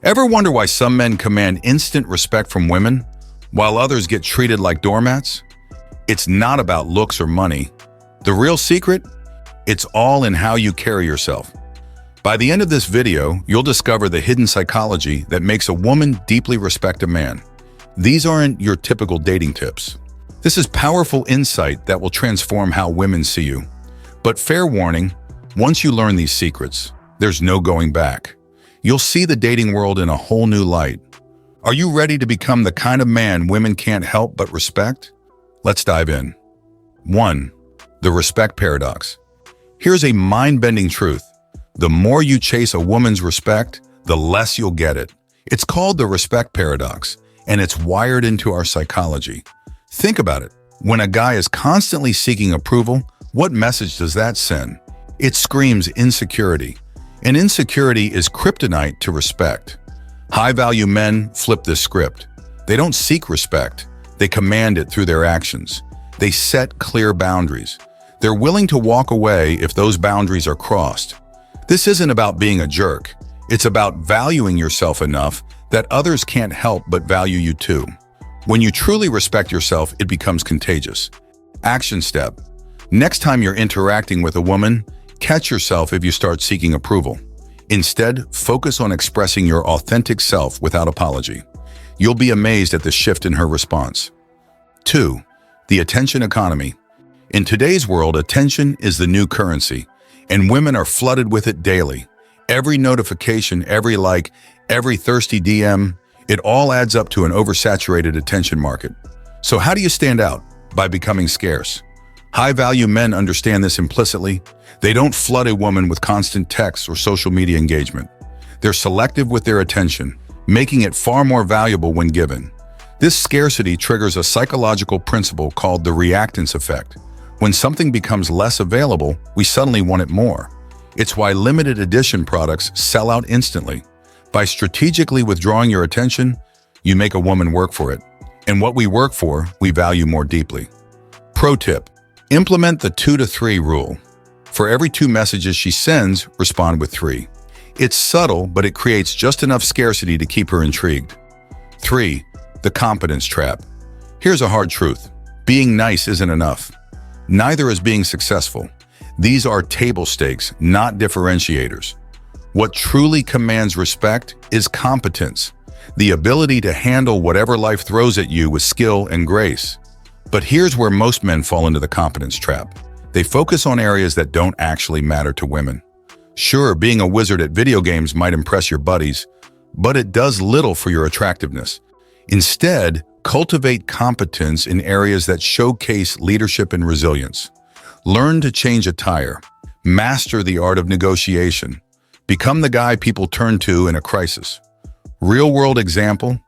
Ever wonder why some men command instant respect from women, while others get treated like doormats? It's not about looks or money. The real secret? It's all in how you carry yourself. By the end of this video, you'll discover the hidden psychology that makes a woman deeply respect a man. These aren't your typical dating tips. This is powerful insight that will transform how women see you. But fair warning, once you learn these secrets, there's no going back. You'll see the dating world in a whole new light. Are you ready to become the kind of man women can't help but respect? Let's dive in. 1. The respect paradox. Here's a mind-bending truth. The more you chase a woman's respect, the less you'll get it. It's called the respect paradox, and it's wired into our psychology. Think about it. When a guy is constantly seeking approval, what message does that send? It screams insecurity. And insecurity is kryptonite to respect. High-value men flip this script. They don't seek respect. They command it through their actions. They set clear boundaries. They're willing to walk away if those boundaries are crossed. This isn't about being a jerk. It's about valuing yourself enough that others can't help but value you too. When you truly respect yourself, it becomes contagious. Action step. Next time you're interacting with a woman, catch yourself if you start seeking approval. Instead, focus on expressing your authentic self without apology. You'll be amazed at the shift in her response. 2. The attention economy. In today's world, attention is the new currency, and women are flooded with it daily. Every notification, every like, every thirsty DM, it all adds up to an oversaturated attention market. So how do you stand out? By becoming scarce. High-value men understand this implicitly. They don't flood a woman with constant texts or social media engagement. They're selective with their attention, making it far more valuable when given. This scarcity triggers a psychological principle called the reactance effect. When something becomes less available, we suddenly want it more. It's why limited edition products sell out instantly. By strategically withdrawing your attention, you make a woman work for it. And what we work for, we value more deeply. Pro tip: implement the 2 to 3 rule. For every 2 messages she sends, respond with 3. It's subtle, but it creates just enough scarcity to keep her intrigued. 3. The competence trap. Here's a hard truth. Being nice isn't enough. Neither is being successful. These are table stakes, not differentiators. What truly commands respect is competence, the ability to handle whatever life throws at you with skill and grace. But here's where most men fall into the competence trap. They focus on areas that don't actually matter to women. Sure, being a wizard at video games might impress your buddies, but it does little for your attractiveness. Instead, cultivate competence in areas that showcase leadership and resilience. Learn to change a tire. Master the art of negotiation. Become the guy people turn to in a crisis. Real-world example,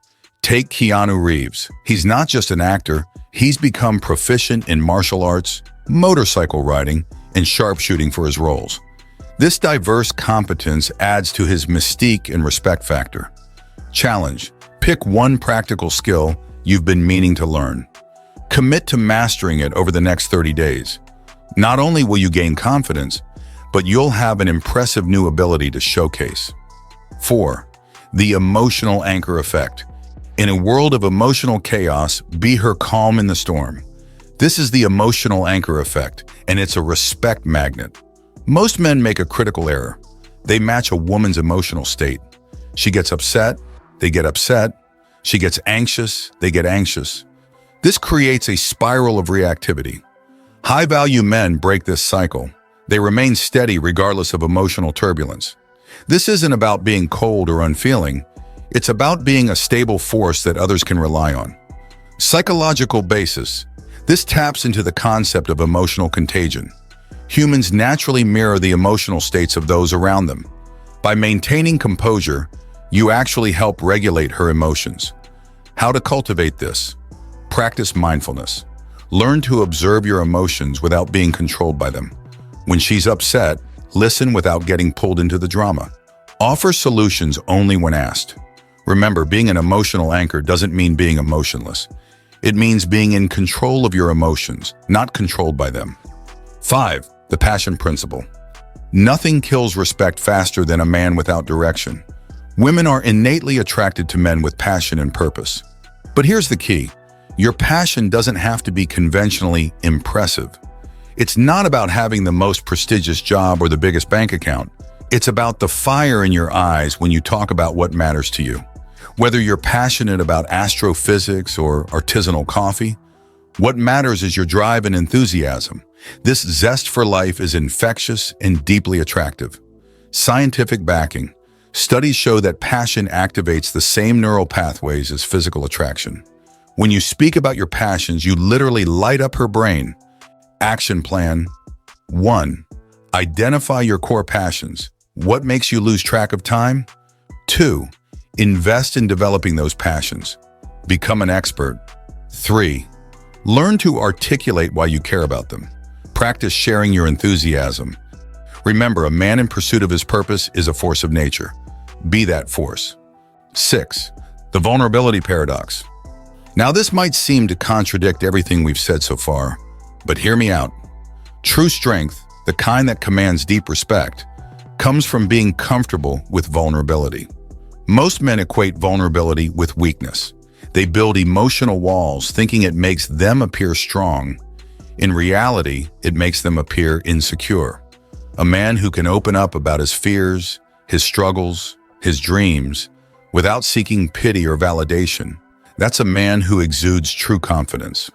take Keanu Reeves. He's not just an actor, he's become proficient in martial arts, motorcycle riding, and sharpshooting for his roles. This diverse competence adds to his mystique and respect factor. Challenge: pick one practical skill you've been meaning to learn. Commit to mastering it over the next 30 days. Not only will you gain confidence, but you'll have an impressive new ability to showcase. 4. The emotional anchor effect. In a world of emotional chaos, be her calm in the storm. This is the emotional anchor effect, and it's a respect magnet. Most men make a critical error. They match a woman's emotional state. She gets upset, they get upset. She gets anxious, they get anxious. This creates a spiral of reactivity. High-value men break this cycle. They remain steady regardless of emotional turbulence. This isn't about being cold or unfeeling. It's about being a stable force that others can rely on. Psychological basis. This taps into the concept of emotional contagion. Humans naturally mirror the emotional states of those around them. By maintaining composure, you actually help regulate her emotions. How to cultivate this? Practice mindfulness. Learn to observe your emotions without being controlled by them. When she's upset, listen without getting pulled into the drama. Offer solutions only when asked. Remember, being an emotional anchor doesn't mean being emotionless. It means being in control of your emotions, not controlled by them. 5. The passion principle. Nothing kills respect faster than a man without direction. Women are innately attracted to men with passion and purpose. But here's the key. Your passion doesn't have to be conventionally impressive. It's not about having the most prestigious job or the biggest bank account. It's about the fire in your eyes when you talk about what matters to you. Whether you're passionate about astrophysics or artisanal coffee, what matters is your drive and enthusiasm. This zest for life is infectious and deeply attractive. Scientific backing. Studies show that passion activates the same neural pathways as physical attraction. When you speak about your passions, you literally light up her brain. Action plan. 1. Identify your core passions. What makes you lose track of time? 2. Invest in developing those passions. Become an expert. 3. Learn to articulate why you care about them. Practice sharing your enthusiasm. Remember, a man in pursuit of his purpose is a force of nature. Be that force. 6. The vulnerability paradox. Now, this might seem to contradict everything we've said so far, but hear me out. True strength, the kind that commands deep respect, comes from being comfortable with vulnerability. Most men equate vulnerability with weakness. They build emotional walls thinking it makes them appear strong. In reality, it makes them appear insecure. A man who can open up about his fears, his struggles, his dreams, without seeking pity or validation, that's a man who exudes true confidence.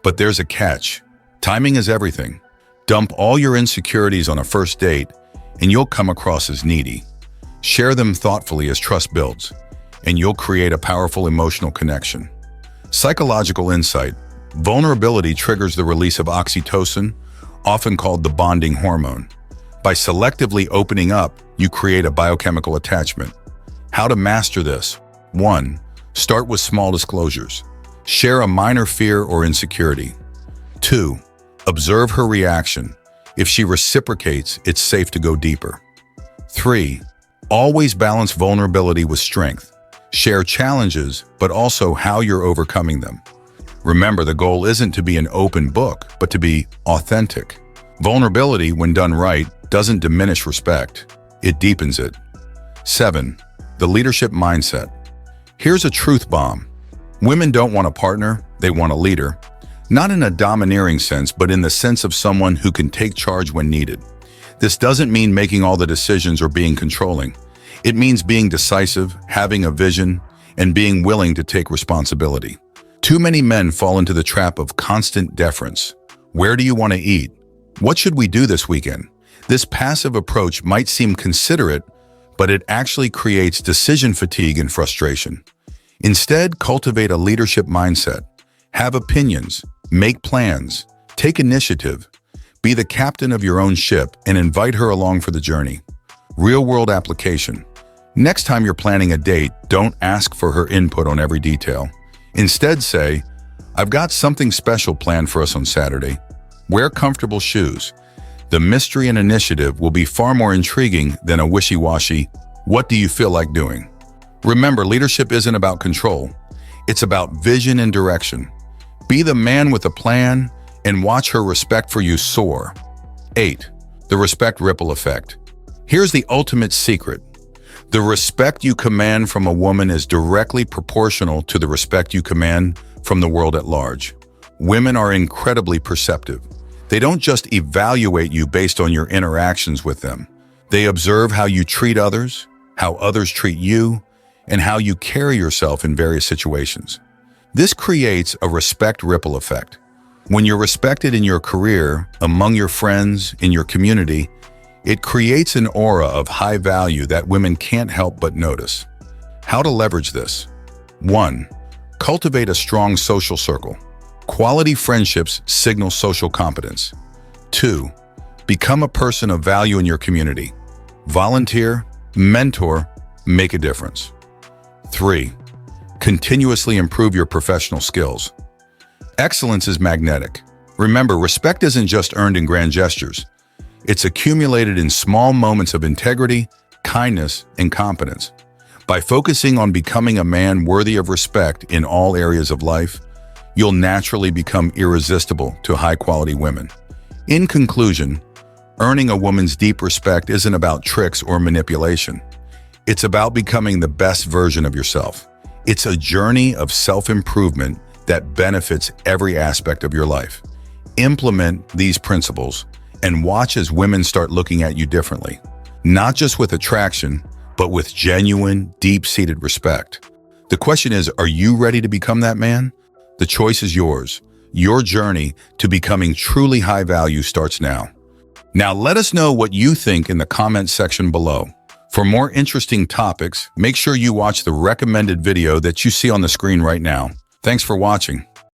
But there's a catch. Timing is everything. Dump all your insecurities on a first date, and you'll come across as needy. Share them thoughtfully as trust builds, and you'll create a powerful emotional connection. Psychological insight. Vulnerability triggers the release of oxytocin, often called the bonding hormone. By selectively opening up, you create a biochemical attachment. How to master this? 1. Start with small disclosures. Share a minor fear or insecurity. 2. Observe her reaction. If she reciprocates, it's safe to go deeper. 3. Always balance vulnerability with strength. Share challenges, but also how you're overcoming them. Remember, the goal isn't to be an open book, but to be authentic. Vulnerability, when done right, doesn't diminish respect. It deepens it. 7. The leadership mindset. Here's a truth bomb. Women don't want a partner, they want a leader. Not in a domineering sense, but in the sense of someone who can take charge when needed. This doesn't mean making all the decisions or being controlling. It means being decisive, having a vision, and being willing to take responsibility. Too many men fall into the trap of constant deference. Where do you want to eat? What should we do this weekend? This passive approach might seem considerate, but it actually creates decision fatigue and frustration. Instead, cultivate a leadership mindset. Have opinions, make plans, take initiative. Be the captain of your own ship and invite her along for the journey. Real-world application. Next time you're planning a date, don't ask for her input on every detail. Instead say, "I've got something special planned for us on Saturday. Wear comfortable shoes." The mystery and initiative will be far more intriguing than a wishy-washy, "What do you feel like doing?" Remember, leadership isn't about control. It's about vision and direction. Be the man with a plan and watch her respect for you soar. 8. The respect ripple effect. Here's the ultimate secret. The respect you command from a woman is directly proportional to the respect you command from the world at large. Women are incredibly perceptive. They don't just evaluate you based on your interactions with them. They observe how you treat others, how others treat you, and how you carry yourself in various situations. This creates a respect ripple effect. When you're respected in your career, among your friends, in your community, it creates an aura of high value that women can't help but notice. How to leverage this? 1. Cultivate a strong social circle. Quality friendships signal social competence. 2. Become a person of value in your community. Volunteer, mentor, make a difference. 3. Continuously improve your professional skills. Excellence is magnetic. Remember, respect isn't just earned in grand gestures. It's accumulated in small moments of integrity, kindness, and competence. By focusing on becoming a man worthy of respect in all areas of life, you'll naturally become irresistible to high-quality women. In conclusion, earning a woman's deep respect isn't about tricks or manipulation. It's about becoming the best version of yourself. It's a journey of self-improvement that benefits every aspect of your life. Implement these principles and watch as women start looking at you differently, not just with attraction, but with genuine, deep-seated respect. The question is, are you ready to become that man? The choice is yours. Your journey to becoming truly high value starts now. Now let us know what you think in the comments section below. For more interesting topics, make sure you watch the recommended video that you see on the screen right now. Thanks for watching.